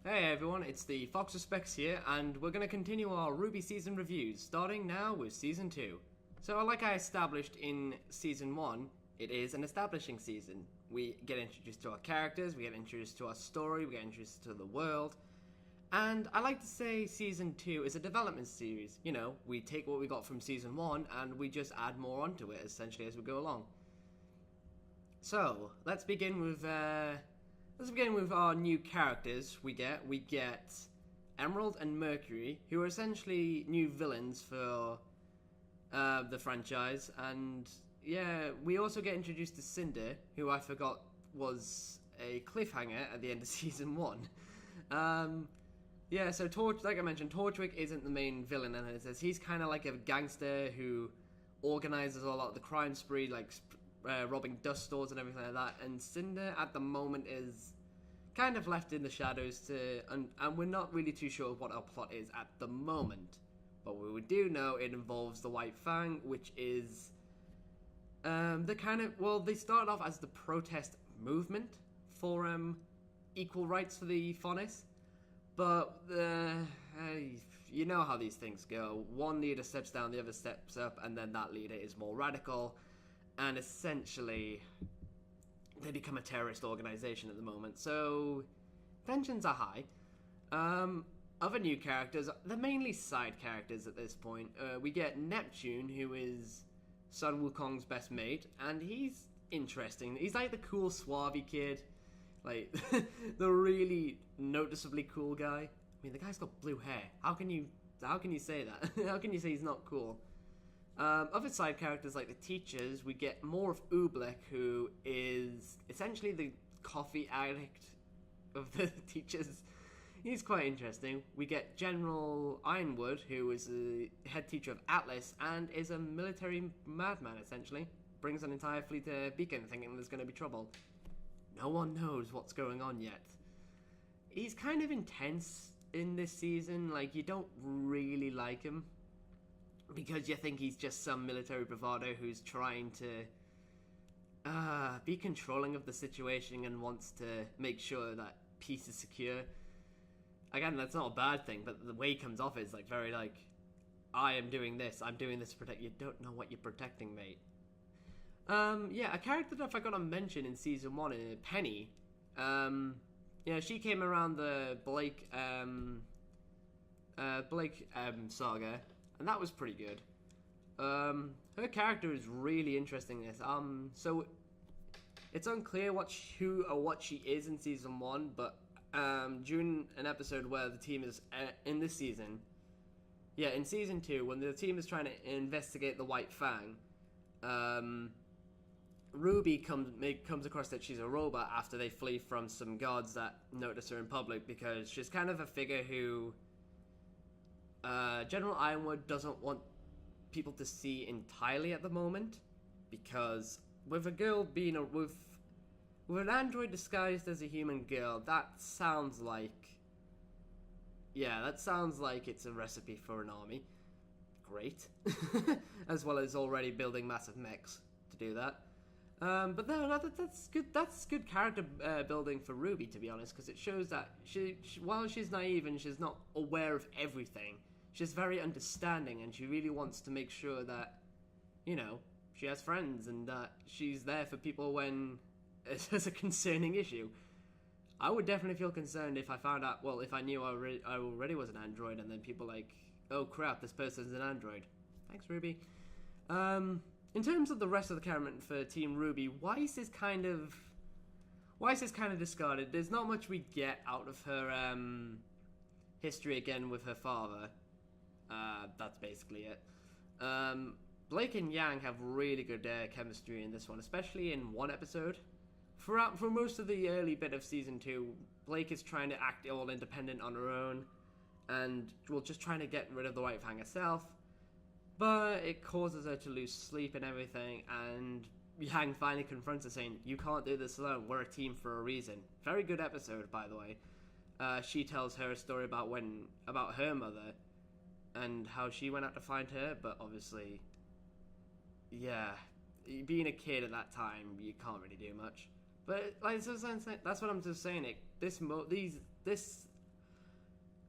Hey everyone, it's the Fox Specs here, and we're going to continue our RWBY season reviews, starting now with Season 2. So like I established in Season 1, it is an establishing season. We get introduced to our characters, we get introduced to our story, we get introduced to the world, and I like to say Season 2 is a development series. You know, we take what we got from Season 1 and we just add more onto it, essentially, as we go along. So, let's begin with our new characters. We get Emerald and Mercury, who are essentially new villains for the franchise. And yeah, we also get introduced to Cinder, who I forgot was a cliffhanger at the end of Season 1. Yeah, so like I mentioned, Torchwick isn't the main villain in it. He's kind of like a gangster who organizes a lot of the crime spree, like robbing dust stores and everything like that. And Cinder, at the moment, is kind of left in the shadows and we're not really too sure what our plot is at the moment. But we do know it involves the White Fang, which is they started off as the protest movement for equal rights for the Faunus. But you know how these things go. One leader steps down, the other steps up, and then that leader is more radical, and essentially they become a terrorist organization at the moment. So tensions are high. Other new characters, they're mainly side characters at this point. We get Neptune, who is Sun Wukong's best mate, and he's interesting. He's like the cool Suave kid, like the really noticeably cool guy. I mean, the guy's got blue hair. How can you say that? How can you say he's not cool? Other side characters like the teachers, we get more of Oobleck, who is essentially the coffee addict of the teachers. He's quite interesting. We get General Ironwood, who is the head teacher of Atlas and is a military madman, essentially. Brings an entire fleet to Beacon thinking there's going to be trouble. No one knows what's going on yet. He's kind of intense in this season. Like, you don't really like him, because you think he's just some military bravado who's trying to be controlling of the situation and wants to make sure that peace is secure. Again, that's not a bad thing, but the way he comes off is like very like, I am doing this, I'm doing this to protect you. Don't know what you're protecting, mate. Yeah, a character that I forgot to mention in Season 1, Penny. Yeah, she came around the Blake saga, and that was pretty good. Her character is really interesting in this. So it's unclear what she is in Season 1, but during an episode where the team is in this season, yeah, in Season 2, when the team is trying to investigate the White Fang, RWBY comes across that she's a robot after they flee from some guards that notice her in public, because she's kind of a figure who General Ironwood doesn't want people to see entirely at the moment, because with a girl being with an android disguised as a human girl, that sounds like it's a recipe for an army. Great. As well as already building massive mechs to do that. But no, that's good. That's good character building for RWBY, to be honest, because it shows that she, while she's naive and she's not aware of everything, she's very understanding, and she really wants to make sure that, you know, she has friends and that she's there for people when it's a concerning issue. I would definitely feel concerned if I found out, well, if I knew I already was an android, and then people like, oh crap, this person's an android. Thanks, RWBY. In terms of the rest of the character for Team RWBY, Weiss is kind of discarded. There's not much we get out of her history again with her father. That's basically it. Blake and Yang have really good chemistry in this one, especially in one episode. For most of the early bit of Season 2, Blake is trying to act all independent on her own, and just trying to get rid of the White Fang herself. But it causes her to lose sleep and everything, and Yang finally confronts her saying, you can't do this alone, we're a team for a reason. Very good episode, by the way. She tells her a story about her mother, and how she went out to find her, but obviously, yeah, being a kid at that time, you can't really do much. But like, that's what I'm just saying. This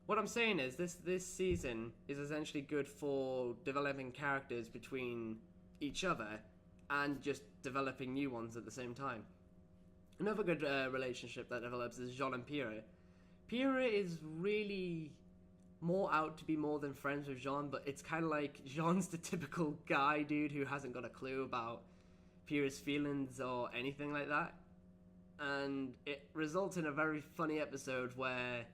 What I'm saying is this season is essentially good for developing characters between each other and just developing new ones at the same time. Another good relationship that develops is Jean and Pierre. Pierre is really more out to be more than friends with Jean, but it's kind of like Jean's the typical guy dude who hasn't got a clue about Pierre's feelings or anything like that. And it results in a very funny episode where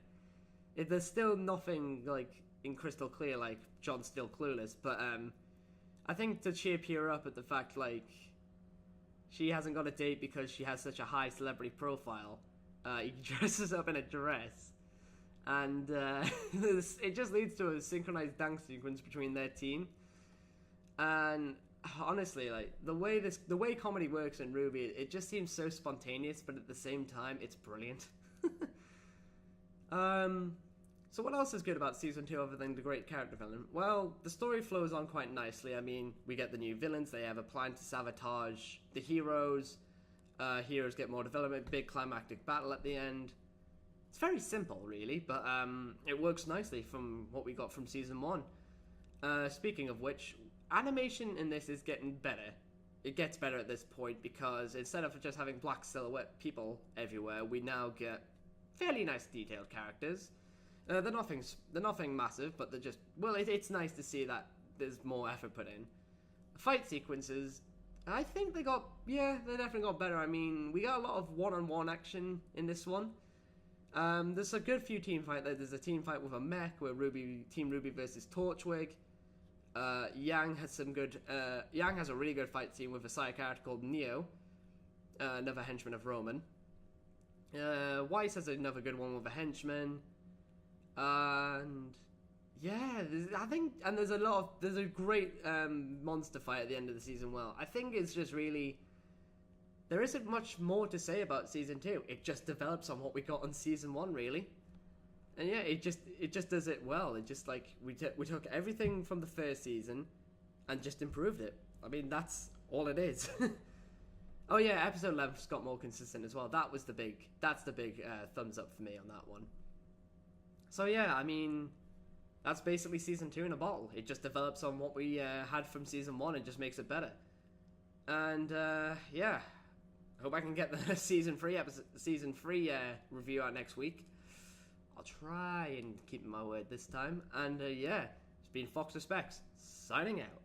there's still nothing like in crystal clear, like John's still clueless, but I think to cheer Pierre up at the fact like she hasn't got a date because she has such a high celebrity profile, he dresses up in a dress, and it just leads to a synchronized dance sequence between their team. And honestly, like the way comedy works in RWBY, it just seems so spontaneous, but at the same time, it's brilliant. So what else is good about Season 2 other than the great character development? Well, the story flows on quite nicely. I mean, we get the new villains. They have a plan to sabotage the heroes. Heroes get more development, big climactic battle at the end. It's very simple, really, but it works nicely from what we got from Season 1. Speaking of which, animation in this is getting better. It gets better at this point because instead of just having black silhouette people everywhere, we now get fairly nice detailed characters. They're nothing massive, but they're just, well, it's nice to see that there's more effort put in. Fight sequences, I think they definitely got better. I mean, we got a lot of one-on-one action in this one. There's a good few team fights. There's a team fight with a mech where Team RWBY versus Torchwig. Yang has a really good fight scene with a side character called Neo, another henchman of Roman. Weiss has another good one with a henchman. And yeah, there's a great monster fight at the end of the season. Well, I think it's just really, there isn't much more to say about Season 2. It just develops on what we got on Season 1, really. And yeah, it just does it well. It just like we took everything from the first season and just improved it. I mean, that's all it is. Oh yeah, episode 11's got more consistent as well. That's the big thumbs up for me on that one. So yeah, I mean, that's basically Season 2 in a bottle. It just develops on what we had from Season 1 and just makes it better. And yeah, I hope I can get the Season 3 review out next week. I'll try and keep my word this time. And yeah, it's been Fox Respects, signing out.